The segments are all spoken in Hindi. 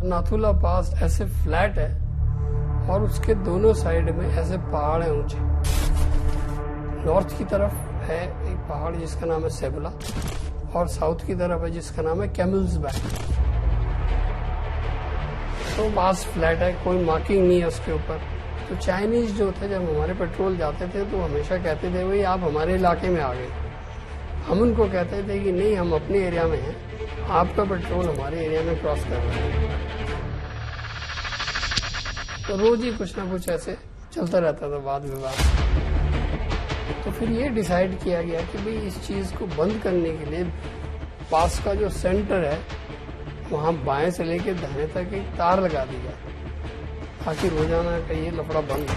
नाथुला पास ऐसे फ्लैट है और उसके दोनों साइड में ऐसे पहाड़ हैं ऊंचे। नॉर्थ की तरफ है एक पहाड़ जिसका नाम है सेबुला और साउथ की तरफ है जिसका नाम है कैमल्स बैक। तो पास फ्लैट है, कोई मार्किंग नहीं है उसके ऊपर। तो चाइनीज जो थे जब हमारे पेट्रोल जाते थे तो हमेशा कहते थे भाई आप हमारे इलाके में आ गए। हम उनको कहते थे कि नहीं, हम अपने एरिया में हैं, आपका पेट्रोल हमारे एरिया में क्रॉस कर रहा है। तो रोज ही कुछ ना कुछ ऐसे चलता रहता था वाद विवाद। तो फिर ये डिसाइड किया गया कि भाई इस चीज को बंद करने के लिए पास का जो सेंटर है वहां बाएं से लेकर दाएं तक एक तार लगा दी जाए ताकि रोजाना का ये लफड़ा बंद हो।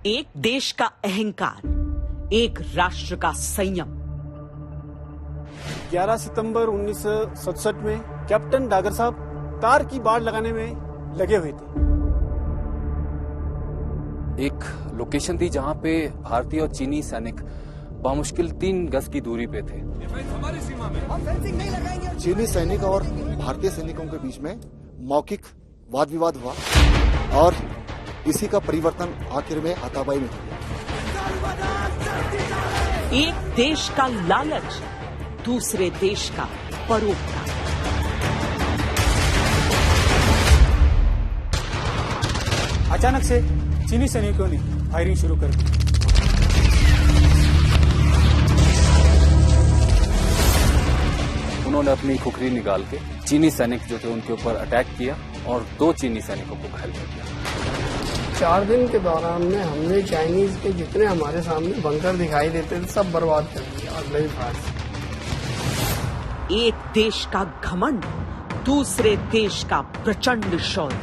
एक देश का अहंकार, एक राष्ट्र का संयम। 11 सितंबर 1967 में कैप्टन डागर साहब तार की बाड़ लगाने में लगे हुए थे। एक लोकेशन थी जहां पे भारतीय और चीनी सैनिक बामुश्किल 3 गज की दूरी पे थे। हमारी सीमा में हम फेंसिंग नहीं लगाएंगे। चीनी सैनिक और भारतीय सैनिकों के बीच में मौखिक वाद विवाद हुआ और इसी का परिवर्तन आखिर में हाथापाई में हुआ। एक देश का लालच, दूसरे देश का परोपकार। अचानक से चीनी सैनिकों ने फायरिंग शुरू कर दी। उन्होंने अपनी खुखरी निकाल के चीनी सैनिक जो थे उनके ऊपर अटैक किया और 2 चीनी सैनिकों को घायल कर दिया। 4 दिन के दौरान में हमने चाइनीज के जितने हमारे सामने बंकर दिखाई देते थे सब बर्बाद कर दिया और नई फायर। एक देश का घमंड, दूसरे देश का प्रचंड शौर्य।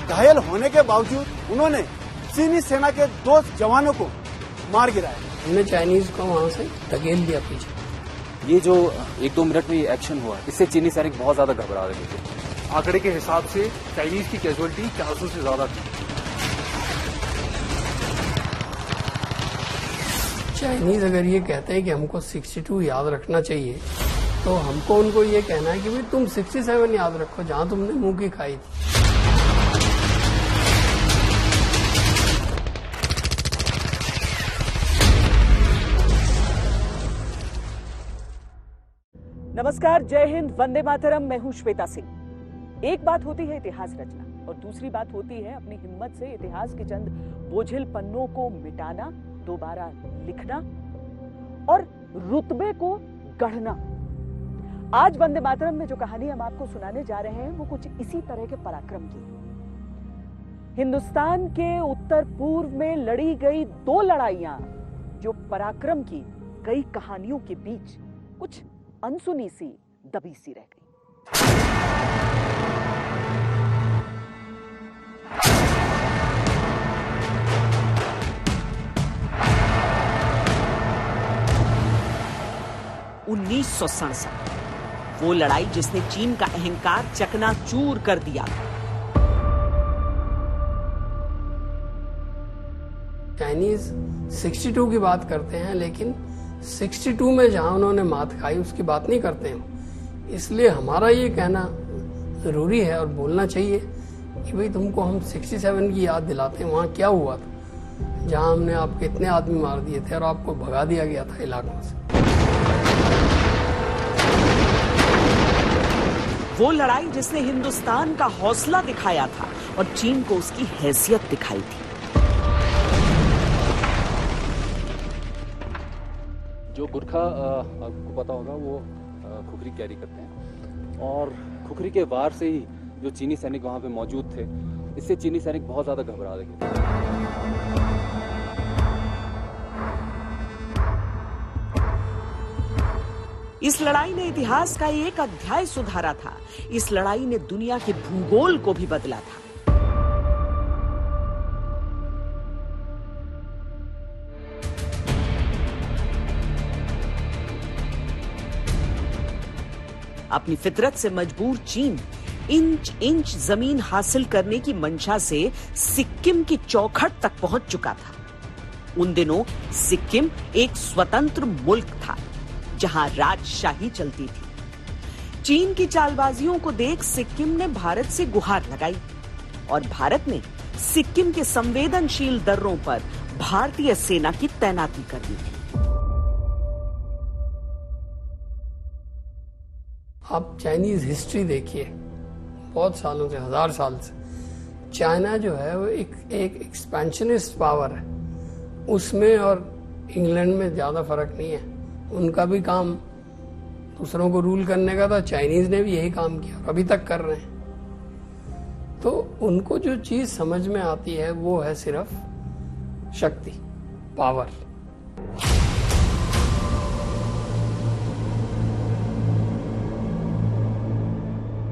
घायल होने के बावजूद उन्होंने चीनी सेना के 2 जवानों को मार गिराया। हमने चाइनीज को वहां से धकेल दिया पीछे। ये जो 1-2 मिनट में ये एक्शन हुआ, इससे चीनी सैनिक बहुत ज्यादा घबरा रहे थे। आंकड़े के हिसाब से चाइनीज की कैजुअलिटी 400 से ज्यादा थी। चाइनीज अगर ये कहते हैं कि हमको 62 याद रखना चाहिए तो हमको उनको ये कहना है कि भाई तुम 67 याद रखो जहां तुमने मुंह की खाई थी। नमस्कार, जय हिंद, वंदे मातरम। मैं हूं श्वेता सिंह। एक बात होती है इतिहास रचना और दूसरी बात होती है अपनी हिम्मत से इतिहास के चंद बोझिल पन्नों को मिटाना, दोबारा लिखना और रुतबे को गढ़ना। आज वंदे मातरम में जो कहानी हम आपको सुनाने जा रहे हैं वो कुछ इसी तरह के पराक्रम की है। हिंदुस्तान के उत्तर पूर्व में लड़ी गई 2 लड़ाइयां जो पराक्रम की कई कहानियों के बीच कुछ अनसुनी सी, दबी सी रह गई। (1967) वो लड़ाई जिसने चीन का अहंकार चकनाचूर कर दिया। चाइनीज 62 की बात करते हैं लेकिन 62 में जहां उन्होंने मात खाई उसकी बात नहीं करते हैं। इसलिए हमारा ये कहना जरूरी है और बोलना चाहिए कि भाई तुमको हम 67 की याद दिलाते हैं, वहां क्या हुआ था जहां हमने आपके इतने आदमी मार दिए थे और आपको भगा दिया गया था इलाकों से। वो लड़ाई जिसने हिंदुस्तान का हौसला दिखाया था और चीन को उसकी हैसियत दिखाई थी। जो गुरखा आपको पता होगा वो खुखरी कैरी करते हैं और खुखरी के वार से ही जो चीनी सैनिक वहां पे मौजूद थे, इससे चीनी सैनिक बहुत ज्यादा घबरा रहे थे। इस लड़ाई ने इतिहास का एक अध्याय सुधारा था। इस लड़ाई ने दुनिया के भूगोल को भी बदला था। अपनी फितरत से मजबूर चीन इंच इंच जमीन हासिल करने की मंशा से सिक्किम की चौखट तक पहुंच चुका था। उन दिनों सिक्किम एक स्वतंत्र मुल्क था जहां राजशाही चलती थी। चीन की चालबाजियों को देख सिक्किम ने भारत से गुहार लगाई और भारत ने सिक्किम के संवेदनशील दर्रों पर भारतीय सेना की तैनाती कर दी थी। आप चाइनीज हिस्ट्री देखिए, बहुत सालों से, 1000 साल से चाइना जो है वो एक एक्सपेंशनिस्ट पावर है। उसमें और इंग्लैंड में ज्यादा फर्क नहीं है। उनका भी काम दूसरों को रूल करने का था, चाइनीज ने भी यही काम किया, अभी तक कर रहे हैं। तो उनको जो चीज समझ में आती है वो है सिर्फ शक्ति, पावर।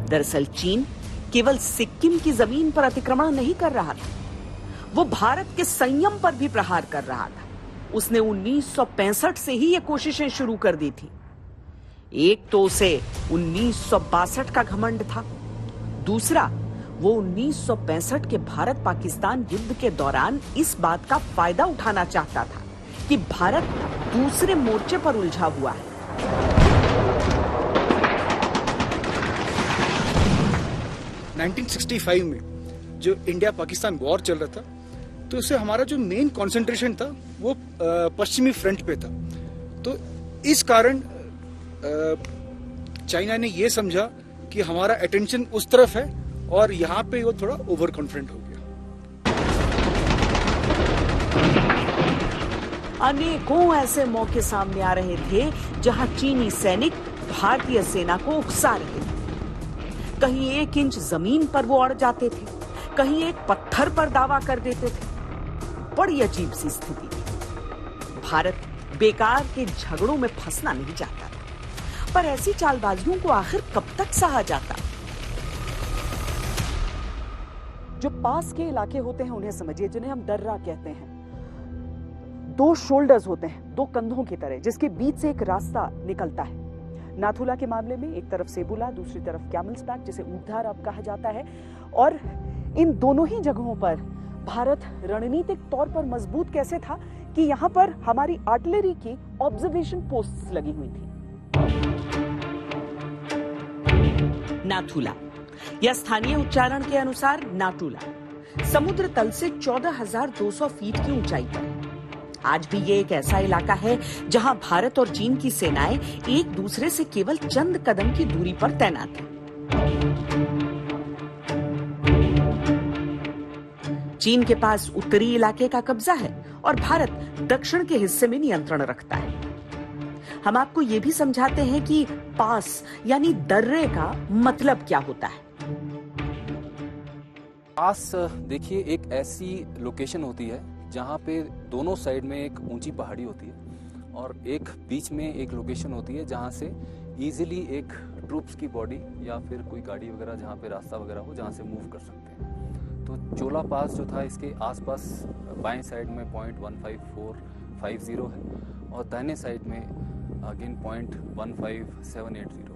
दरअसल चीन केवल सिक्किम की जमीन पर अतिक्रमण नहीं कर रहा था, वो भारत के संयम पर भी प्रहार कर रहा था। उसने 1965 से ही ये कोशिशें शुरू कर दी थी। एक तो उसे 1962 का घमंड था, दूसरा वो 1965 के भारत पाकिस्तान युद्ध के दौरान इस बात का फायदा उठाना चाहता था कि भारत दूसरे मोर्चे पर उलझा हुआ है। है 1965 में जो इंडिया पाकिस्तान वॉर चल रहा था, तो उससे हमारा जो मेन कंसंट्रेशन था वो पश्चिमी फ्रंट पे था। तो इस कारण चाइना ने ये समझा कि हमारा अटेंशन उस तरफ है और यहाँ पे वो थोड़ा ओवर कॉन्फिडेंट हो गया। अनेकों ऐसे मौके सामने आ रहे थे जहां चीनी सैनिक भारतीय सेना को उकसा रहे थे। कहीं 1 इंच जमीन पर वो अड़ जाते थे, कहीं एक पत्थर पर दावा कर देते थे। बड़ी अजीब सी स्थिति थी। भारत बेकार के झगड़ों में फंसना नहीं चाहता था, पर ऐसी चालबाजियों को आखिर कब तक सहा जाता? जो पास के इलाके होते हैं उन्हें समझिए, जिन्हें हम दर्रा कहते हैं। 2 शोल्डर्स होते हैं, 2 कंधों की तरह, जिसके बीच से एक रास्ता निकलता है। नाथुला के मामले में एक तरफ सेबुला, दूसरी तरफ कैमल्स बैक, जिसे ऊंटधार अब कहा जाता है। और इन दोनों ही जगहों पर भारत रणनीतिक तौर पर मजबूत कैसे था कि यहां पर हमारी आर्टिलरी की ऑब्जर्वेशन पोस्ट्स लगी हुई थी। नाथुला या स्थानीय उच्चारण के अनुसार नाटुला समुद्र तल से 14,200 फीट की ऊंचाई पर है। आज भी ये एक ऐसा इलाका है जहां भारत और चीन की सेनाएं एक दूसरे से केवल चंद कदम की दूरी पर तैनात हैं। चीन के पास उत्तरी इलाके का कब्जा है और भारत दक्षिण के हिस्से में नियंत्रण रखता है। हम आपको ये भी समझाते हैं कि पास यानी दर्रे का मतलब क्या होता है। पास देखिए एक ऐसी लोकेशन होती है जहाँ पे दोनों साइड में एक ऊंची पहाड़ी होती है और एक बीच में एक लोकेशन होती है जहाँ से इजीली एक ट्रूप्स की बॉडी या फिर कोई गाड़ी वगैरह जहाँ पे रास्ता वगैरह हो जहाँ से मूव कर सकते हैं। तो चोला पास जो था इसके आसपास बाएं साइड में 0.15450 है और दाहिने साइड में अगेन 0.15780 है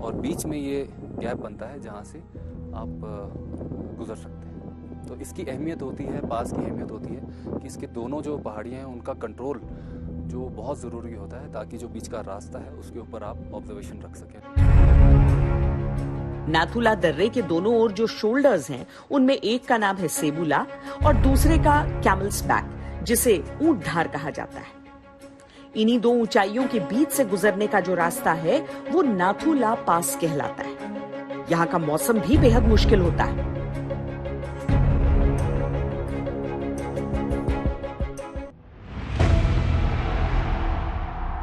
और बीच में ये गैप बनता है जहाँ से आप गुजर सकते हैं। तो इसकी अहमियत होती है, पास की अहमियत होती है कि इसके दोनों जो पहाड़ियाँ हैं उनका कंट्रोल जो बहुत ज़रूरी होता है ताकि जो बीच का रास्ता है उसके ऊपर आप ऑब्जर्वेशन रख सकें। नाथुला दर्रे के दोनों ओर जो शोल्डर्स हैं उनमें एक का नाम है सेबुला और दूसरे का कैमल्स बैक, जिसे ऊंटधार कहा जाता है। इन्हीं 2 ऊंचाइयों के बीच से गुजरने का जो रास्ता है वो नाथुला पास कहलाता है। यहाँ का मौसम भी बेहद मुश्किल होता है।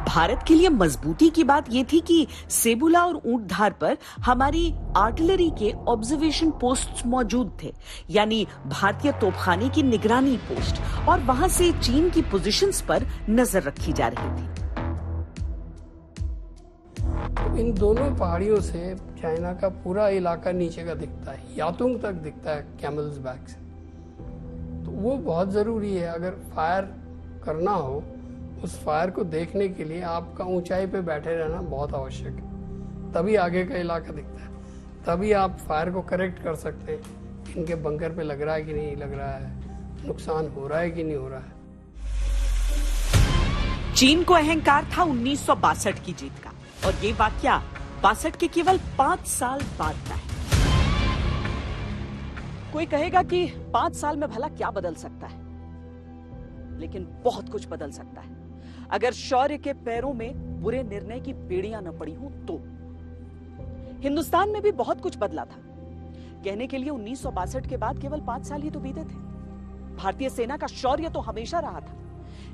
भारत के लिए मजबूती की बात यह थी कि सेबुला और ऊंटधार पर हमारी आर्टिलरी के ऑब्जर्वेशन पोस्ट मौजूद थे, यानी भारतीय तोपखाने की निगरानी पोस्ट, और वहां से चीन की पोजीशंस पर नजर रखी जा रही थी। इन दोनों पहाड़ियों से चाइना का पूरा इलाका नीचे का दिखता है, यातुंग तक दिखता है कैमल्स बैक से। तो वो बहुत ज़रूरी है। अगर फायर करना हो, उस फायर को देखने के लिए आपका ऊंचाई पे बैठे रहना बहुत आवश्यक है। तभी आगे का इलाका दिखता है, तभी आप फायर को करेक्ट कर सकते हैं। इनके बंकर पे लग रहा है कि नहीं लग रहा है, नुकसान हो रहा है कि नहीं हो रहा है। चीन को अहंकार था 1962 की जीत का, और ये वाकया 62 के केवल 5 साल बाद का है। कोई कहेगा कि 5 साल में भला क्या बदल सकता है, लेकिन बहुत कुछ बदल सकता है अगर शौर्य के पैरों में बुरे निर्णय की बेड़ियां न पड़ी हो तो। हिंदुस्तान में भी बहुत कुछ बदला था। कहने के लिए 1962 के बाद केवल 5 साल ही तो बीते थे। भारतीय सेना का शौर्य तो हमेशा रहा था,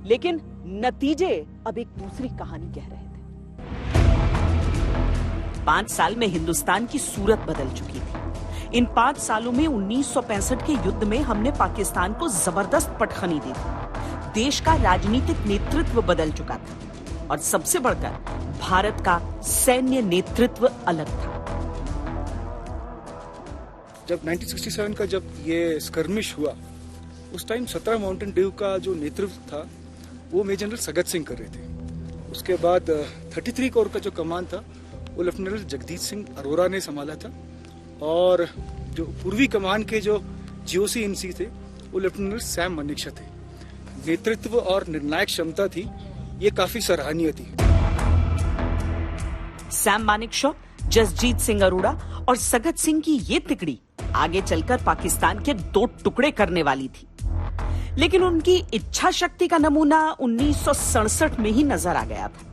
लेकिन नतीजे अब एक दूसरी कहानी कह रहे थे। 5 साल में हिंदुस्तान की सूरत बदल चुकी थी। इन 5 सालों में 1965 के युद्ध में हमने पाकिस्तान को जबरदस्त पटखनी दी थी। देश का राजनीतिक नेतृत्व बदल चुका था, और सबसे बढ़कर भारत का सैन्य नेतृत्व अलग था। जब 1967 का जब ये स्कर्मिश हुआ, उस टाइम 17 माउंटेन ड्यू का जो नेतृत्व था वो मेजर जनरल सगत सिंह कर रहे थे। उसके बाद 33 कोर का जो कमान था वो लेफ्टिनेंट जगदीश सिंह अरोरा ने संभाला था, और जो पूर्वी कमान के जो जीओसी इनसी थे वो लेफ्टिनेंट सैम मनिक्षा थे। नेतृत्व और निर्णायक क्षमता थी, ये काफी सराहनीय थी। सैम मानेकशॉ, जसजीत सिंह अरोड़ा और सगत सिंह की ये तिकड़ी आगे चलकर पाकिस्तान के 2 टुकड़े करने वाली थी, लेकिन उनकी इच्छा शक्ति का नमूना 1967 में ही नजर आ गया था।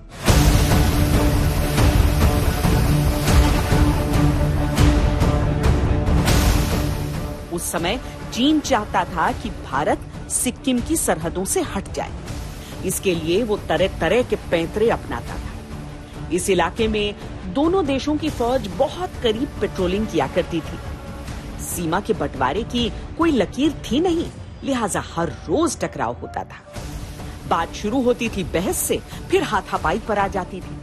उस समय चीन चाहता था कि भारत सिक्किम की सरहदों से हट जाए। इसके लिए वो तरह तरह के पैंतरे अपनाता था। इस इलाके में दोनों देशों की फौज बहुत करीब पेट्रोलिंग किया करती थी। सीमा के बंटवारे की कोई लकीर थी नहीं, लिहाजा हर रोज टकराव होता था। बात शुरू होती थी बहस से, फिर हाथापाई पर आ जाती थी।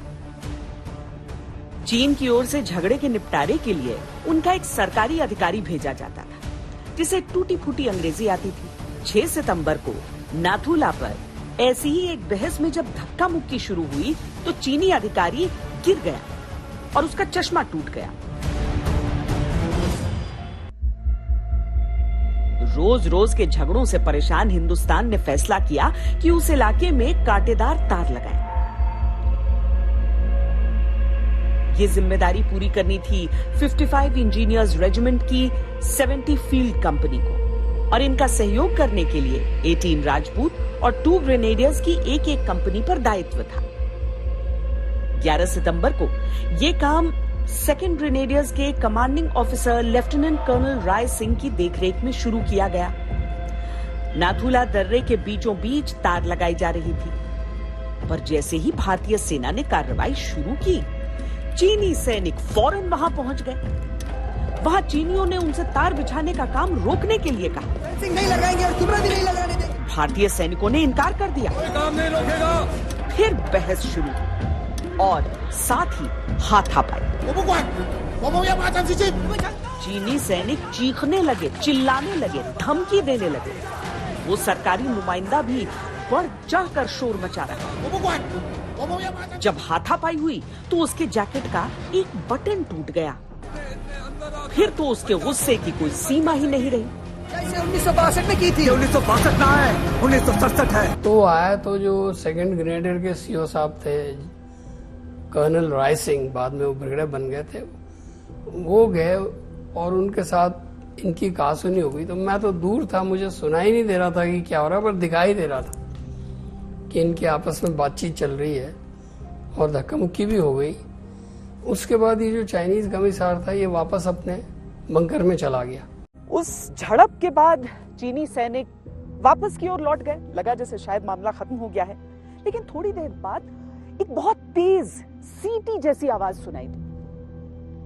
चीन की ओर से झगड़े के निपटारे के लिए उनका एक सरकारी अधिकारी भेजा जाता था, जिसे टूटी फूटी अंग्रेजी आती थी। 6 सितंबर को नाथुला पर ऐसी ही एक बहस में जब धक्का मुक्की शुरू हुई तो चीनी अधिकारी गिर गया और उसका चश्मा टूट गया। रोज रोज के झगड़ों से परेशान हिंदुस्तान ने फैसला किया कि उस इलाके में कांटेदार तार लगाएं। ये जिम्मेदारी पूरी करनी थी 55 इंजीनियर्स रेजिमेंट की 70 फील्ड कंपनी को, और इनका सहयोग करने के लिए 18 राजपूत और 2 ग्रेनेडियर्स की एक कंपनी पर दायित्व था। 11 सितंबर को ये काम 2nd ग्रेनेडियर्स के commanding officer lieutenant colonel Rai Singh की देखरेख में शुरू किया गया। नाथुला दर्रे के बीचों बीच तार लगाई जा रही थी, पर जैसे ही भारतीय सेना ने कार्रवाई शुरू की, चीनी सैनिक फौरन वहां पहुंच गए। वहां चीनियों ने उनसे तार बिछाने का काम रोकने के लिए कहा। नहीं लगाएंगे और तुम्हारा भी नहीं लगाने देंगे। भारतीय सैनिकों ने इनकार कर दिया। कोई काम नहीं रोकेगा। फिर बहस शुरू और साथ ही हाथापाई। चीनी सैनिक चीखने लगे, चिल्लाने लगे, धमकी देने लगे। वो सरकारी नुमाइंदा भी बढ़ चढ़कर शोर मचा रहा। जब हाथापाई हुई तो उसके जैकेट का एक बटन टूट गया। फिर तो उसके गुस्से की कोई सीमा ही नहीं रही। 1962 में की थी। 1962 ना है, 1967 है। तो आया तो जो 2nd ग्रेनेडियर के सीओ साहब थे, कर्नल राय सिंह, बाद में वो ब्रिगेडियर बन गए थे, वो गए और उनके साथ इनकी कहासुनी हो गई। तो मैं तो दूर था, मुझे सुनाई नहीं दे रहा था कि क्या हो रहा है, पर दिखाई दे रहा था कि इनकी आपस में बातचीत चल रही है और धक्का मुक्की भी हो गई। उसके बाद ये जो चाइनीज कमिश्नर था ये वापस अपने बंकर में चला गया। उस झड़प के बाद चीनी सैनिक वापस की ओर लौट गए। लगा जैसे शायद मामला खत्म हो गया है, लेकिन थोड़ी देर बाद एक बहुत तेज सीटी जैसी आवाज सुनाई दी,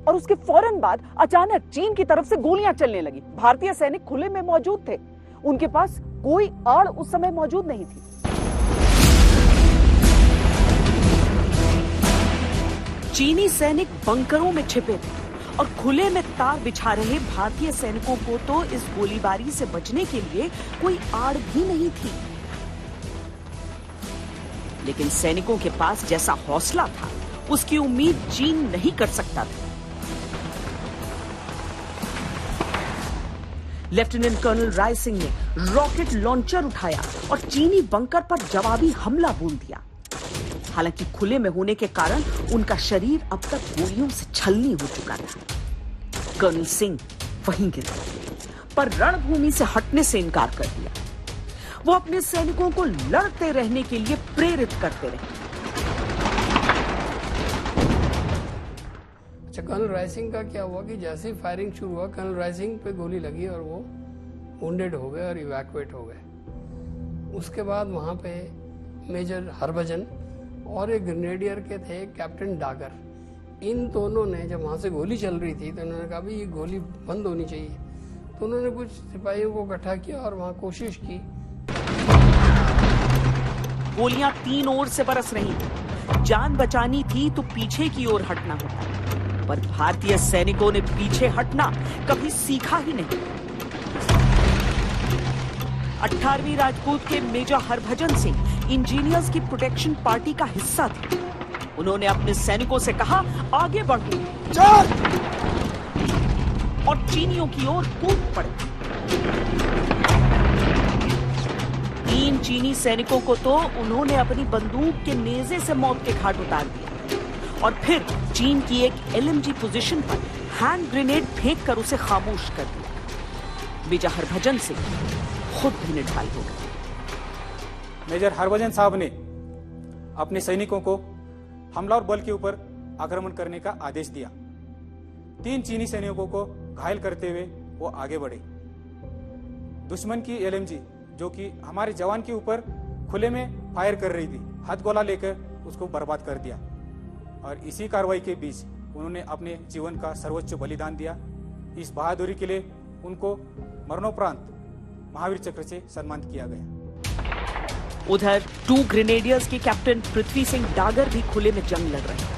और उसके फौरन बाद अचानक चीन की तरफ से गोलियां चलने लगी। भारतीय सैनिक खुले में मौजूद थे, उनके पास कोई आड़ उस समय मौजूद नहीं थी। चीनी सैनिक बंकरों में छिपे थे और खुले में तार बिछा रहे भारतीय सैनिकों को तो इस गोलीबारी से बचने के लिए कोई आड़ भी नहीं थी। लेकिन सैनिकों के पास जैसा हौसला था, उसकी उम्मीद चीन नहीं कर सकता था। लेफ्टिनेंट कर्नल राय सिंह ने रॉकेट लॉन्चर उठाया और चीनी बंकर पर जवाबी हमला बोल दिया। हालांकि खुले में होने के कारण उनका शरीर अब तक गोलियों से छलनी हो चुका था। कर्नल सिंह वहीं गिर गए, पर रणभूमि से हटने से इनकार कर दिया। वो अपने सैनिकों को लड़ते रहने के लिए प्रेरित करते रहे। अच्छा, कर्नल रायसिंह का क्या हुआ कि जैसे ही फायरिंग शुरू हुआ, कर्नल रायसिंह पे गोली लगी और वो वुंडेड हो गए और इवैक्यूएट हो गए। उसके बाद वहाँ पे मेजर हरभजन और एक ग्रेनेडियर के थे कैप्टन डागर, इन दोनों ने जब वहाँ से गोली चल रही थी तो उन्होंने कहा भाई ये गोली बंद होनी चाहिए। तो उन्होंने कुछ सिपाहियों को इकट्ठा किया और वहाँ कोशिश की। गोलियां तीन ओर से बरस रही थी। जान बचानी थी तो पीछे की ओर हटना होता, पर भारतीय सैनिकों ने पीछे हटना कभी सीखा ही नहीं। 18वीं राजपूत के मेजर हरभजन सिंह इंजीनियर्स की प्रोटेक्शन पार्टी का हिस्सा थे। उन्होंने अपने सैनिकों से कहा, आगे बढ़ो, चल! और चीनियों की ओर कूद पड़े। 3 चीनी सैनिकों को तो उन्होंने अपनी बंदूक के नेजे से मौत के घाट उतार दिया और फिर चीन की एक LMG पोजीशन पर हैंड ग्रेनेड फेंक कर उसे खामोश कर दिया। मेजर हरभजन सिंह खुद भी निढाल हो गए। मेजर हरभजन साहब ने अपने सैनिकों को हमलावर बल के ऊपर आक्रमण करने का आदेश दिया। 3 चीनी सैनिकों को घायल करते हुए वो आगे बढ़े। दुश्मन की LMG जो कि हमारे जवान के ऊपर खुले में फायर कर रही थी, हथगोला लेकर उसको बर्बाद कर दिया। और इसी कार्रवाई के बीच उन्होंने अपने जीवन का सर्वोच्च बलिदान दिया। इस बहादुरी के लिए उनको मरणोपरांत महावीर चक्र से सम्मानित किया गया। उधर 2 ग्रेनेडियर्स के कैप्टन पृथ्वी सिंह डागर भी खुले में जंग लड़ रहे हैं।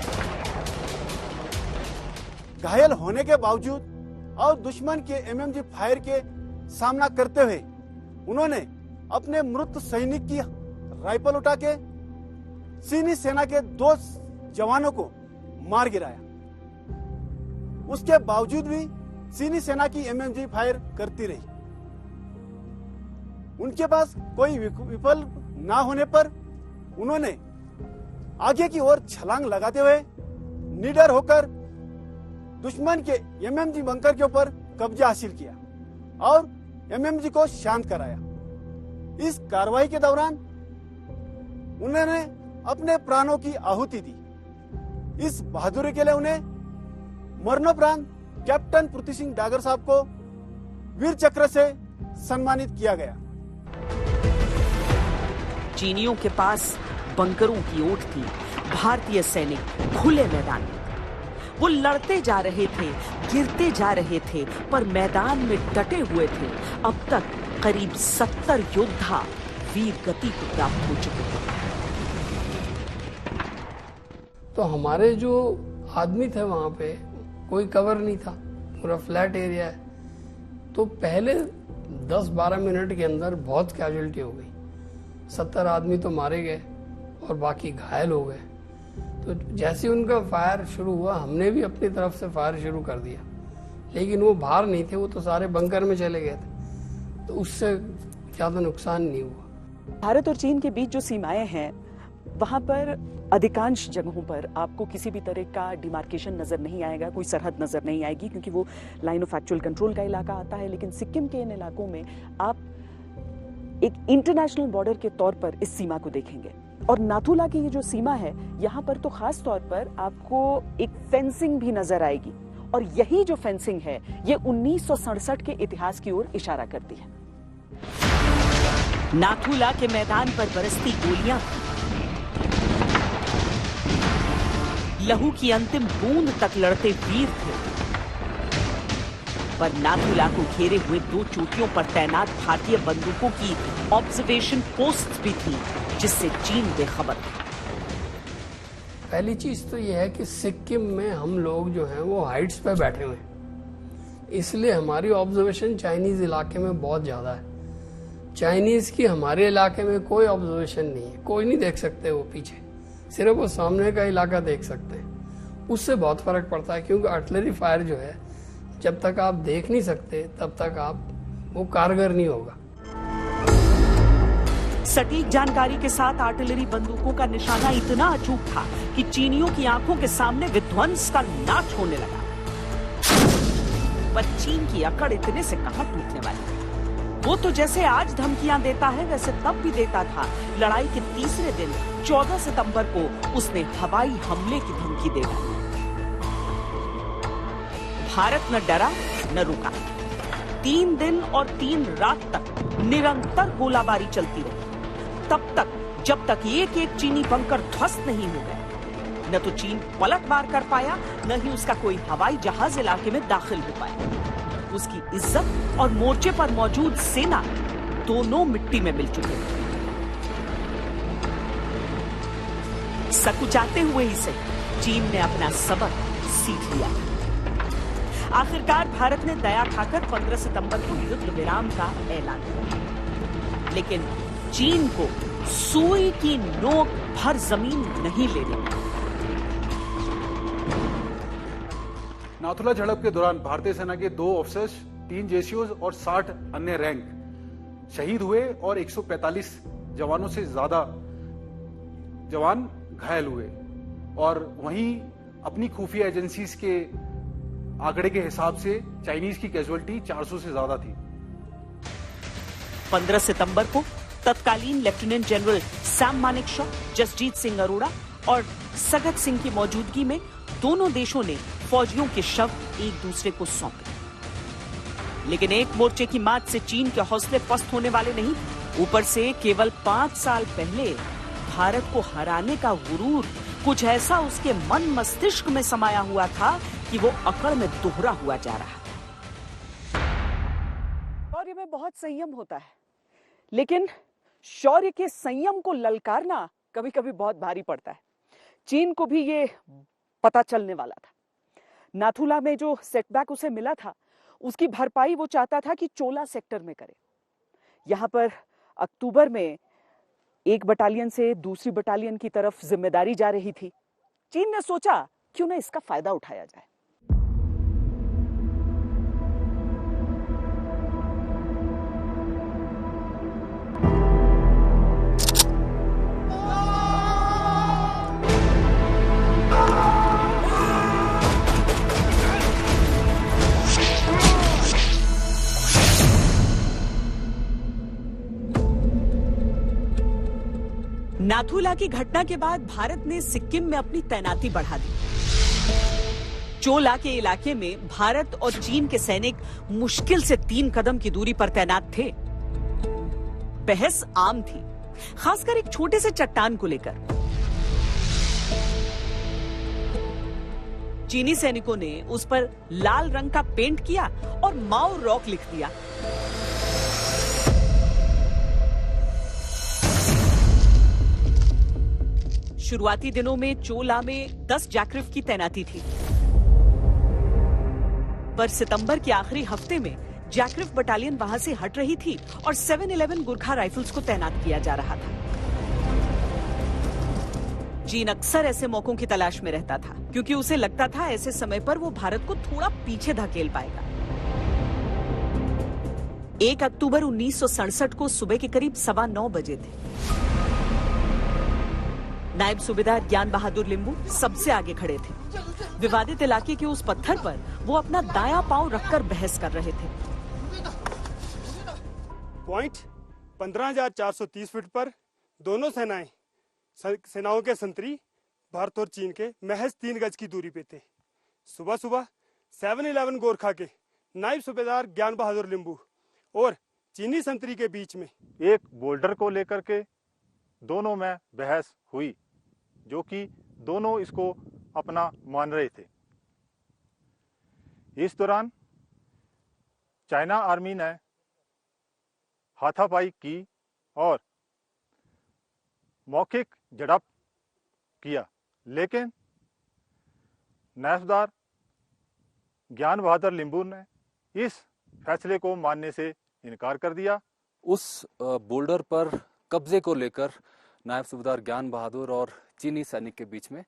घायल होने के बावजूद और दुश्मन के MMG फायर के सामना करते हुए उन्होंने अपने मृत सैनिक की राइफल उठा के चीनी सेना के 2 जवानों को मार गिराया। उसके बावजूद भी चीनी सेना की MMG फायर करती रही। उनके पास कोई विफल ना होने पर उन्होंने आगे की ओर छलांग लगाते हुए निडर होकर दुश्मन के MMG बंकर के ऊपर कब्जा हासिल किया और MMG को शांत कराया। इस कार्रवाई के दौरान उन्होंने अपने प्राणों की आहुति दी। इस बहादुरी के लिए उन्हें मरणोपरांत कैप्टन पृथ्वी सिंह डागर साहब को वीर चक्र से सम्मानित किया गया। चीनियों के पास बंकरों की ओट थी, भारतीय सैनिक खुले मैदान में थे। वो लड़ते जा रहे थे, गिरते जा रहे थे, पर मैदान में डटे हुए थे। अब तक करीब 70 योद्धा वीर गति को प्राप्त हो चुके थे। तो हमारे जो आदमी थे वहाँ पे कोई कवर नहीं था, पूरा फ्लैट एरिया है। तो पहले 10-12 मिनट के अंदर बहुत कैजुअलिटी हो गई। 70 आदमी तो मारे गए और बाकी घायल हो गए। तो जैसे उनका फायर शुरू हुआ, हमने भी अपनी तरफ से फायर शुरू कर दिया, लेकिन वो बाहर नहीं थे, वो तो सारे बंकर में चले गए थे, तो उससे ज़्यादा नुकसान नहीं हुआ। भारत और चीन के बीच जो सीमाएं हैं, वहां पर अधिकांश जगहों पर आपको किसी भी तरह का डिमार्केशन नजर नहीं आएगा, कोई सरहद नजर नहीं आएगी, क्योंकि वो लाइन ऑफ एक्चुअल कंट्रोल का इलाका आता है। लेकिन सिक्किम के इन इलाकों में आप एक इंटरनेशनल बॉर्डर के तौर पर इस सीमा को देखेंगे। और नाथुला की ये जो सीमा है, यहाँ पर तो खास तौर पर आपको एक फेंसिंग भी नजर आएगी, और यही जो फेंसिंग है ये 1967 के इतिहास की ओर इशारा करती है। नाथुला के मैदान पर बरसती गोलियां, लहू की अंतिम बूंद तक लड़ते वीर थे, पर नाथुला को घेरे हुए 2 चोटियों पर तैनात भारतीय बंदूकों की ऑब्जर्वेशन पोस्ट भी थी, जिससे चीन बेखबर था। पहली चीज तो यह है कि सिक्किम में हम लोग जो हैं वो हाइट्स पे बैठे हुए हैं, इसलिए हमारी ऑब्जर्वेशन चाइनीज इलाके में बहुत ज्यादा है। चाइनीज की हमारे इलाके में कोई ऑब्जर्वेशन नहीं है, कोई नहीं देख सकते वो पीछे, सिर्फ वो सामने का इलाका देख सकते हैं। उससे बहुत फर्क पड़ता है, क्योंकि आर्टिलरी फायर जो है जब तक आप देख नहीं सकते तब तक आप वो कारगर नहीं होगा। सटीक जानकारी के साथ आर्टिलरी बंदूकों का निशाना इतना अचूक था कि चीनियों की आंखों के सामने विध्वंस का नाच होने लगा। पर चीन की अकड़ इतने से कहां टूटने वाली। वो तो जैसे आज धमकियां देता है वैसे तब भी देता था। लड़ाई के तीसरे दिन 14 सितंबर को उसने हवाई हमले की धमकी दे डाली। भारत न डरा न रुका। 3 दिन और 3 रात तक निरंतर गोलाबारी चलती रही, तब तक जब तक एक एक चीनी बंकर ध्वस्त नहीं हो गए। न तो चीन पलटवार कर पाया, न ही उसका कोई हवाई जहाज इलाके में दाखिल हो पाया। उसकी इज्जत और मोर्चे पर मौजूद सेना दोनों मिट्टी में मिल चुके थे। सकुचाते हुए ही सही, चीन ने अपना सबक सीख लिया। आखिरकार भारत ने दया खाकर 15 सितंबर को युद्ध विराम का ऐलान किया, लेकिन चीन को सुई की नोक भर जमीन नहीं लेने दी। नाथुला झड़प के दौरान भारतीय सेना के 2 ऑफिसर्स, 3 जेसीओज और 60 अन्य रैंक शहीद हुए और 145 जवानों से ज्यादा जवान घायल हुए। और वहीं अपनी खुफिया एजेंसीज के आंकड़े के हिसाब से चाइनीज की कैजुअलिटी 400 से ज्यादा थी। 15 सितंबर को तत्कालीन लेफ्टिनेंट जनरल सैम मानेकशॉ, जसजीत सिंह अरोड़ा और सगत सिंह की मौजूदगी में दोनों देशों ने फौजियों के शव एक दूसरे को सौंपे। लेकिन एक मोर्चे की मात से चीन के हौसले पस्त होने वाले नहीं। ऊपर से केवल 5 साल पहले भारत को हराने का गुरूर कुछ ऐसा उसके मन मस्तिष्क में समाया हुआ था कि वो अकड़ में दोहरा हुआ जा रहा। शौर्य में बहुत संयम होता है, लेकिन शौर्य के संयम को ललकारना कभी कभी बहुत भारी पड़ता है। चीन को भी ये पता चलने वाला था। नाथुला में जो सेटबैक उसे मिला था, उसकी भरपाई वो चाहता था कि चोला सेक्टर में करे। यहां पर अक्टूबर में एक बटालियन से दूसरी बटालियन की तरफ जिम्मेदारी जा रही थी। चीन ने सोचा क्यों ना इसका फायदा उठाया जाए। नाथुला की घटना के बाद भारत ने सिक्किम में अपनी तैनाती बढ़ा दी। चोला के इलाके में भारत और चीन के सैनिक मुश्किल से 3 कदम की दूरी पर तैनात थे। बहस आम थी, खासकर एक छोटे से चट्टान को लेकर। चीनी सैनिकों ने उस पर लाल रंग का पेंट किया और माओ रॉक लिख दिया। शुरुआती दिनों में चोला में 10 जैकरिफ की तैनाती थी, पर सितंबर के आखिरी हफ्ते में जैकरिफ बटालियन वहां से हट रही थी और 711 गुरखा राइफल्स को तैनात किया जा रहा था। चीन अक्सर ऐसे मौकों की तलाश में रहता था, क्योंकि उसे लगता था ऐसे समय पर वो भारत को थोड़ा पीछे धकेल पाएगा। 1 अक्टूबर 1967 को सुबह के करीब 9:15 बजे थे। नायब सूबेदार ज्ञान बहादुर लिंबू सबसे आगे खड़े थे। विवादित इलाके के उस पत्थर पर वो अपना दायां पांव रखकर बहस कर रहे थे। पॉइंट 15,430 फीट पर दोनों सेनाओं के संतरी भारत और चीन के महज 3 गज की दूरी पे थे। सुबह सुबह 711 गोरखा के नायब सूबेदार ज्ञान बहादुर लिंबू और चीनी संतरी के बीच में एक बोल्डर को लेकर के दोनों में बहस हुई, जो कि दोनों इसको अपना मान रहे थे। इस दौरान चाइना आर्मी ने हाथापाई की और मौखिक झड़प किया, लेकिन नायबदार ज्ञान बहादुर लिंबू ने इस फैसले को मानने से इनकार कर दिया। उस बोल्डर पर कब्जे को लेकर नायब सूबेदार ज्ञान बहादुर और चीनी सैनिक के बीच में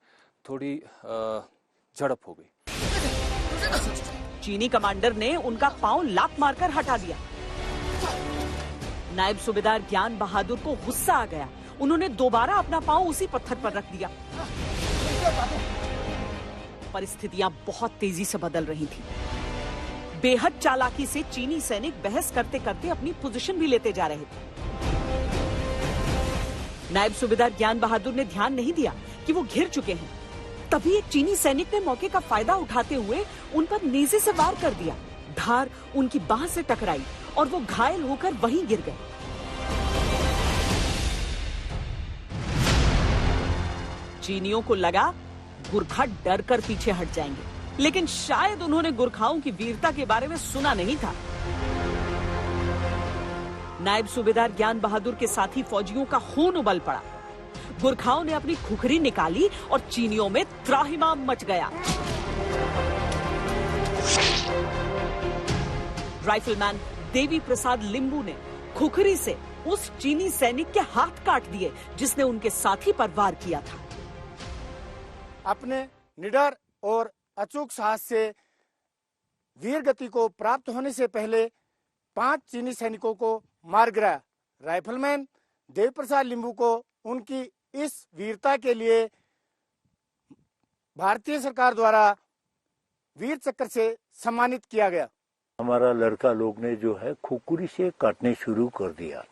थोड़ी झड़प हो गई। चीनी कमांडर ने उनका पांव लात मारकर हटा दिया। नायब सूबेदार ज्ञान बहादुर को गुस्सा आ गया। उन्होंने दोबारा अपना पांव उसी पत्थर पर रख दिया। परिस्थितियां बहुत तेजी से बदल रही थी। बेहद चालाकी से चीनी सैनिक बहस करते करते अपनी पोजीशन भी लेते जा रहे थे। नायब सूबेदार ज्ञान बहादुर ने ध्यान नहीं दिया कि वो घिर चुके हैं। तभी एक चीनी सैनिक ने मौके का फायदा उठाते हुए उन पर नेज़े से वार कर दिया। धार उनकी बांह से टकराई और वो घायल होकर वहीं गिर गए। चीनियों को लगा गुरखा डर कर पीछे हट जाएंगे, लेकिन शायद उन्होंने गुरखाओं की वीरता के बारे में सुना नहीं था। नायब सूबेदार ज्ञान बहादुर के साथी फौजियों का खून उबल पड़ा। गुरखाओं ने अपनी खुखरी निकाली और चीनियों में त्राहिमाम मच गया। राइफलमैन देवी प्रसाद लिंबू ने खुखरी से उस चीनी सैनिक के हाथ काट दिए जिसने उनके साथी पर वार किया था। अपने निडर और अचूक साहस से वीर गति को प्राप्त होने से पहले 5 चीनी सैनिकों को मार गिराया। राइफलमैन देवी प्रसाद लिंबू को उनकी इस वीरता के लिए भारतीय सरकार द्वारा वीर चक्र से सम्मानित किया गया। हमारा लड़का लोग ने जो है खुकुरी से काटने शुरू कर दिया,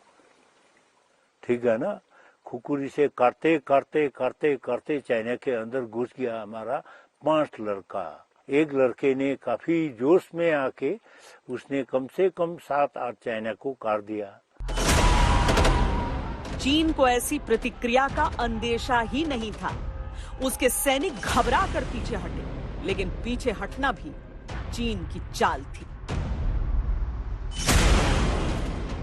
ठीक है ना। खुकुरी से काटते काटते काटते काटते चाइना के अंदर घुस गया हमारा 5 लड़का। एक लड़के ने काफी जोश में आके उसने कम से कम 7-8 चाइना को काट दिया। चीन को ऐसी प्रतिक्रिया का अंदेशा ही नहीं था। उसके सैनिक घबरा कर पीछे हटे, लेकिन पीछे हटना भी चीन की चाल थी।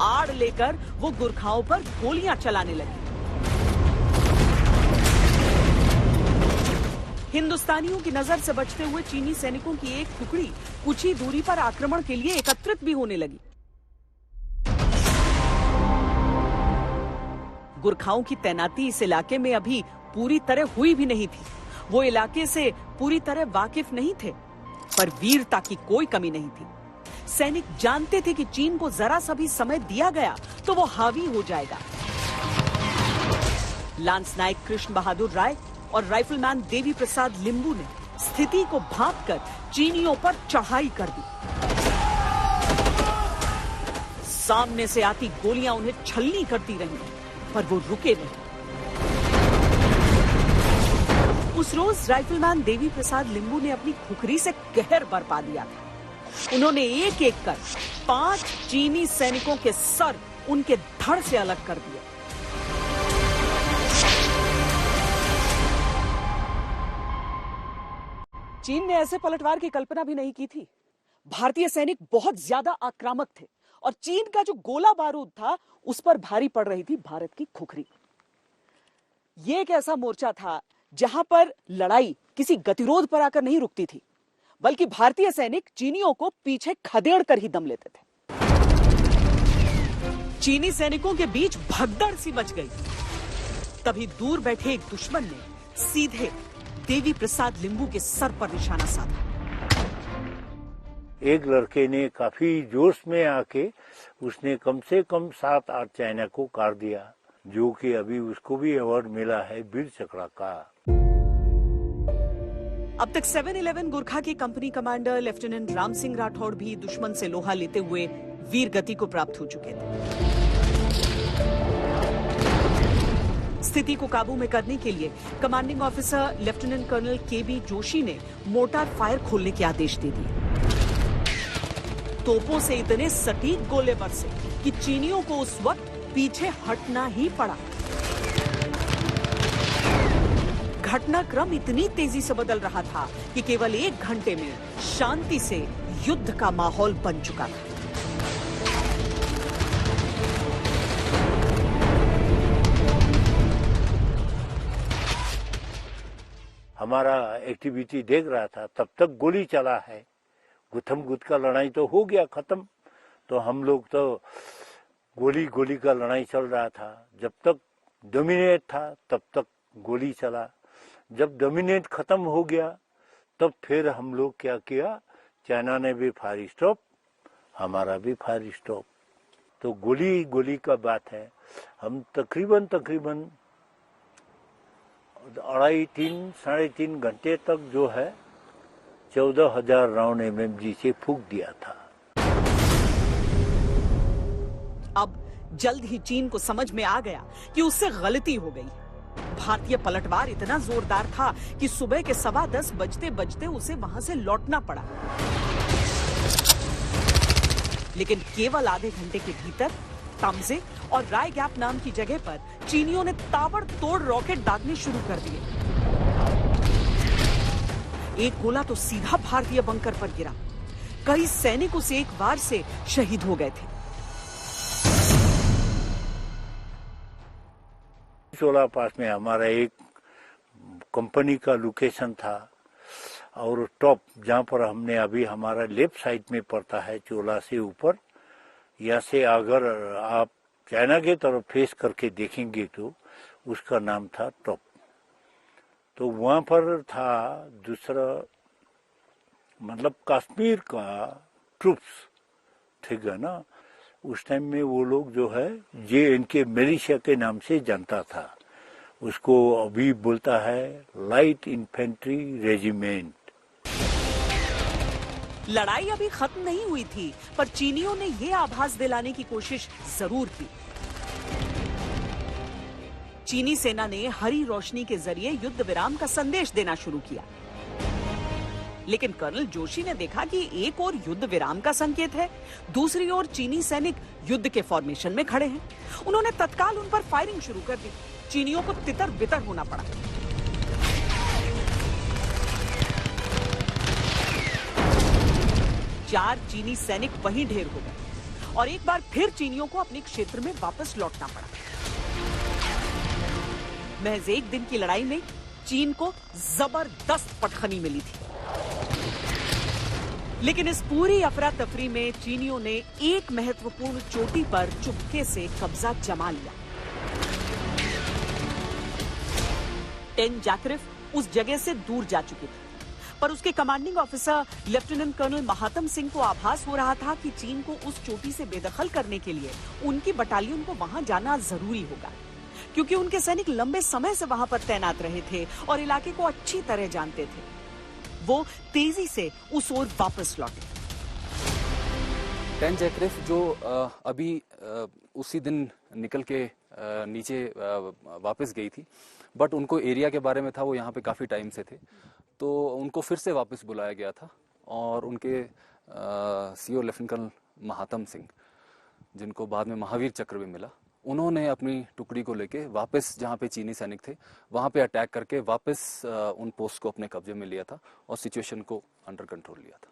आड़ लेकर वो गुरखाओं पर गोलियां चलाने लगे। हिंदुस्तानियों की नजर से बचते हुए चीनी सैनिकों की एक टुकड़ी कुछ ही दूरी पर आक्रमण के लिए एकत्रित भी होने लगी। गुरखाओं की तैनाती इस इलाके में अभी पूरी तरह हुई भी नहीं थी। वो इलाके से पूरी तरह वाकिफ नहीं थे, पर वीरता की कोई कमी नहीं थी। सैनिक जानते थे कि चीन को जरा सा भी समय दिया गया तो वो हावी हो जाएगा। लांस नायक कृष्ण बहादुर राय और राइफलमैन देवी प्रसाद लिंबू ने स्थिति को भांपकर चीनियों पर चढ़ाई कर दी। सामने से आती गोलियां उन्हें छलनी करती रहीं, पर वो रुके नहीं। उस रोज राइफलमैन देवी प्रसाद लिंबू ने अपनी खुखरी से कहर बरपा दिया था। उन्होंने एक एक कर 5 चीनी सैनिकों के सर उनके धड़ से अलग कर दिए। चीन ने ऐसे पलटवार की कल्पना भी नहीं की थी। भारतीय सैनिक बहुत ज्यादा आक्रामक थे और चीन का जो गोला बारूद था उस पर भारी पड़ रही थी भारत की खुखरी। यह एक ऐसा मोर्चा था जहां पर लड़ाई किसी गतिरोध पर आकर नहीं रुकती थी, बल्कि भारतीय सैनिक चीनियों को पीछे खदेड़ कर ही दम लेते थे। चीनी सैनिकों के बीच भगदड़ सी मच गई। तभी दूर बैठे एक दुश्मन ने सीधे देवी प्रसाद लिंबू के सर पर निशाना साधा। एक लड़के ने काफी जोश में आके उसने कम से कम 7-8 चाइना को काट दिया, जो कि अभी उसको भी अवार्ड मिला है वीर चक्र का। अब तक 7-11 गुरखा के company commander lieutenant Ram Singh Rathore भी दुश्मन से लोहा लेते हुए वीर गति को प्राप्त हो चुके थे। स्थिति को काबू में करने के लिए कमांडिंग ऑफिसर लेफ्टिनेंट कर्नल केबी जोशी ने मोर्टार फायर खोलने के आदेश दे दिए। तोपों से इतने सटीक गोले बरसे कि चीनियों को उस वक्त पीछे हटना ही पड़ा। घटनाक्रम इतनी तेजी से बदल रहा था कि केवल 1 घंटे में शांति से युद्ध का माहौल बन चुका था। हमारा एक्टिविटी देख रहा था, तब तक गोली चला है। गुथम गुथ का लड़ाई तो हो गया खत्म, तो हम लोग तो गोली गोली का लड़ाई चल रहा था। जब तक डोमिनेट था तब तक गोली चला। जब डोमिनेट खत्म हो गया तब फिर हम लोग क्या किया, चाइना ने भी फायर स्टॉप, हमारा भी फायर स्टॉप। तो गोली गोली का बात है। हम तकरीबन 3.5 घंटे तक जो है 14,000 राउंड MMG से फूंक दिया था। अब जल्द ही चीन को समझ में आ गया कि उससे गलती हो गई। भारतीय पलटवार इतना जोरदार था कि सुबह के 10:15 बजते बजते उसे वहां से लौटना पड़ा। लेकिन केवल आधे घंटे के भीतर तमजे और राय गैप नाम की जगह पर चीनियों ने ताबड़तोड़ रॉकेट दागने शुरू कर दिए। एक गोला तो सीधा भारतीय बंकर पर गिरा। कई सैनिक उस एक वार से शहीद हो गए थे। चोला पास में हमारा एक कंपनी का लोकेशन था और टॉप जहाँ पर हमने अभी हमारा लेफ्ट साइड में पड़ता है चोला से ऊपर, यहाँ से अगर आप चाइना के तरफ फेस करके देखेंगे तो उसका नाम था टॉप। तो वहाँ पर था दूसरा मतलब कश्मीर का ट्रूप्स ठीक है ना। उस टाइम में वो लोग जो है JNK मिलिशिया के नाम से जानता था। उसको अभी बोलता है लाइट इन्फेंट्री रेजिमेंट। लड़ाई अभी खत्म नहीं हुई थी, पर चीनियों ने यह आभास दिलाने की कोशिश जरूर की। चीनी सेना ने हरी रोशनी के जरिए युद्ध विराम का संदेश देना शुरू किया। लेकिन कर्नल जोशी ने देखा कि एक ओर युद्ध विराम का संकेत है, दूसरी ओर चीनी सैनिक युद्ध के फॉर्मेशन में खड़े हैं। उन्होंने तत्काल उन पर फायरिंग शुरू कर दी। चीनियों को तितर बितर होना पड़ा। चार चीनी सैनिक वहीं ढेर हो गए और एक बार फिर चीनियों को अपने क्षेत्र में वापस लौटना पड़ा। महज एक दिन की लड़ाई में चीन को जबरदस्त पटखनी मिली थी। लेकिन इस पूरी अफरा तफरी में चीनियों ने एक महत्वपूर्ण चोटी पर चुपके से कब्जा जमा लिया। टेन जैकरिफ उस जगह से दूर जा चुके थे, पर उसके कमांडिंग ऑफिसर लेफ्टिनेंट कर्नल महात्म सिंह को आभास हो रहा था कि चीन को उस चोटी से बेदखल करने के लिए उनकी बटालियन को वहां जाना जरूरी होगा, क्योंकि उनके सैनिक लंबे समय से वहां पर तैनात रहे थे और इलाके को अच्छी तरह जानते थे। वो तेजी से उस ओर वापस लौटे। टेन जैकरिफ जो अभी उसी दिन निकल के नीचे वापस गई थी, बट उनको एरिया के बारे में था, वो यहाँ पे काफ़ी टाइम से थे, तो उनको फिर से वापस बुलाया गया था और उनके CO लेफ्टिनेंट कर्नल महात्म सिंह, जिनको बाद में महावीर चक्र भी मिला, उन्होंने अपनी टुकड़ी को लेके वापस जहाँ पे चीनी सैनिक थे वहाँ पे अटैक करके वापस उन पोस्ट को अपने कब्जे में लिया था और सिचुएशन को अंडर कंट्रोल लिया था।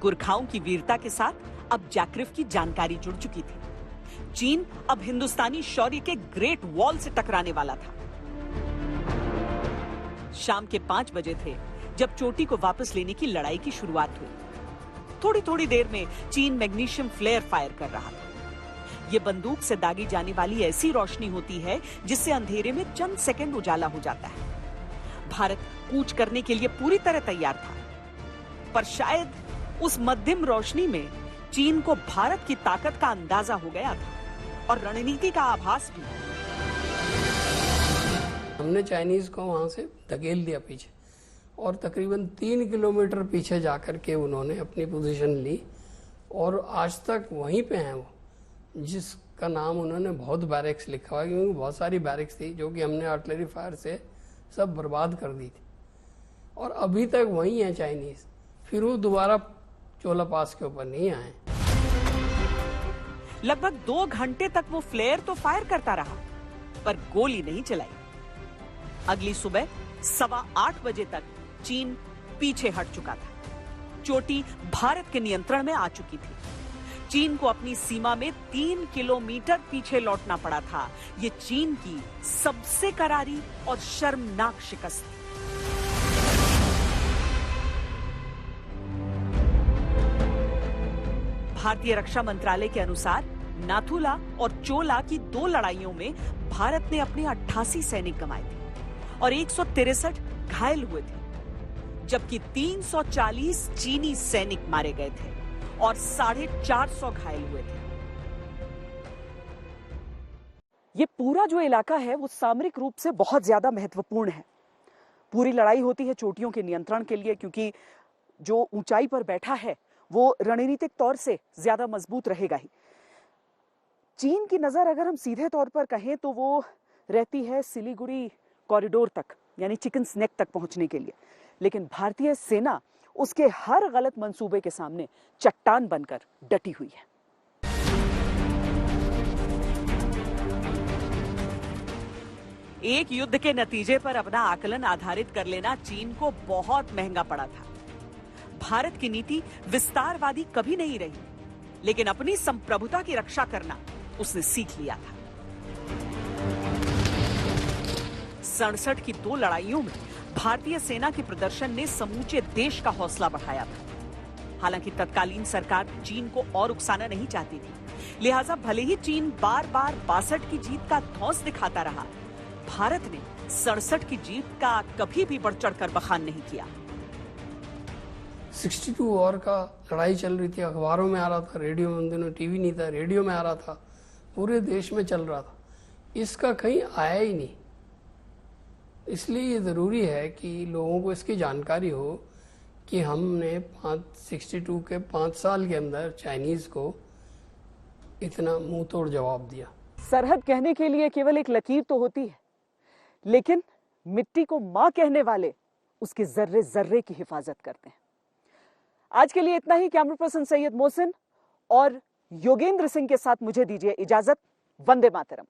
गुरखाओं की वीरता के साथ अब जैकरिफ की जानकारी जुड़ चुकी थी। चीन अब हिंदुस्तानी शौर्य के ग्रेट वॉल से टकराने वाला था। शाम के 5 बजे थे जब चोटी को वापस लेने की लड़ाई की शुरुआत हुई। थोड़ी थोड़ी देर में चीन मैग्नीशियम फ्लेयर फायर कर रहा था। ये बंदूक से दागी जाने वाली ऐसी रोशनी होती है जिससे अंधेरे में चंद सेकंड उजाला हो जाता है। भारत कूच करने के लिए पूरी तरह तैयार था, पर शायद उस मध्यम रोशनी में चीन को भारत की ताकत का अंदाजा हो गया था और रणनीति का आभास भी। हमने चाइनीज को वहां से धकेल दिया पीछे और तकरीबन 3 किलोमीटर पीछे जाकर के उन्होंने अपनी पोजीशन ली और आज तक वहीं पे हैं वो, जिसका नाम उन्होंने बहुत बैरिक्स लिखा हुआ है, क्योंकि बहुत सारी बैरिक्स थी जो कि हमने आर्टिलरी फायर से सब बर्बाद कर दी थी और अभी तक वहीं है चाइनीज। फिर वो दोबारा चोला पास के ऊपर नहीं आए। लगभग 2 घंटे तक वो फ्लेयर तो फायर करता रहा, पर गोली नहीं चलाई। अगली सुबह 8:15 बजे तक चीन पीछे हट चुका था। चोटी भारत के नियंत्रण में आ चुकी थी। चीन को अपनी सीमा में 3 किलोमीटर पीछे लौटना पड़ा था। ये चीन की सबसे करारी और शर्मनाक शिकस्त थी। भारतीय रक्षा मंत्रालय के अनुसार नाथुला और चोला की 2 लड़ाइयों में भारत ने अपने 88 सैनिक गंवाए थे और 163 घायल हुए थे, जबकि 340 चीनी सैनिक मारे गए थे और 450 घायल हुए थे। ये पूरा जो इलाका है वो सामरिक रूप से बहुत ज्यादा महत्वपूर्ण है। पूरी लड़ाई होती है चोटियों के नियंत्रण के लिए, क्योंकि जो ऊंचाई पर बैठा है वो रणनीतिक तौर से ज्यादा मजबूत रहेगा ही। चीन की नजर अगर हम सीधे तौर पर कहें तो वो रहती है सिलीगुड़ी कॉरिडोर तक, यानी चिकन स्नेक तक पहुंचने के लिए, लेकिन भारतीय सेना उसके हर गलत मंसूबे के सामने चट्टान बनकर डटी हुई है। एक युद्ध के नतीजे पर अपना आकलन आधारित कर लेना चीन को बहुत महंगा पड़ा था। भारत की नीति विस्तारवादी कभी नहीं रही, लेकिन अपनी संप्रभुता की रक्षा करना उसने सीख लिया था। 67 की 2 लड़ाइयों में भारतीय सेना के प्रदर्शन ने समूचे देश का हौसला बढ़ाया था। हालांकि तत्कालीन सरकार चीन को और उकसाना नहीं चाहती थी, लिहाजा भले ही चीन बार बार 62 की जीत का धौंस दिखाता रहा, भारत ने 67 की जीत का कभी भी बढ़ चढ़कर बखान नहीं किया। 62 वॉर का लड़ाई चल रही थी, अखबारों में आ रहा था, रेडियो में, उन दिनों टीवी नहीं था, रेडियो में आ रहा था, पूरे देश में चल रहा था, इसका कहीं आया ही नहीं। इसलिए ये ज़रूरी है कि लोगों को इसकी जानकारी हो कि हमने 62 के 5 साल के अंदर चाइनीज़ को इतना मुंह तोड़ जवाब दिया। सरहद कहने के लिए केवल एक लकीर तो होती है, लेकिन मिट्टी को मां कहने वाले उसके जर्रे जर्रे की हिफाजत करते हैं। आज के लिए इतना ही। कैमरा पर्सन सैयद मोहसिन और योगेंद्र सिंह के साथ मुझे दीजिए इजाजत। वंदे मातरम।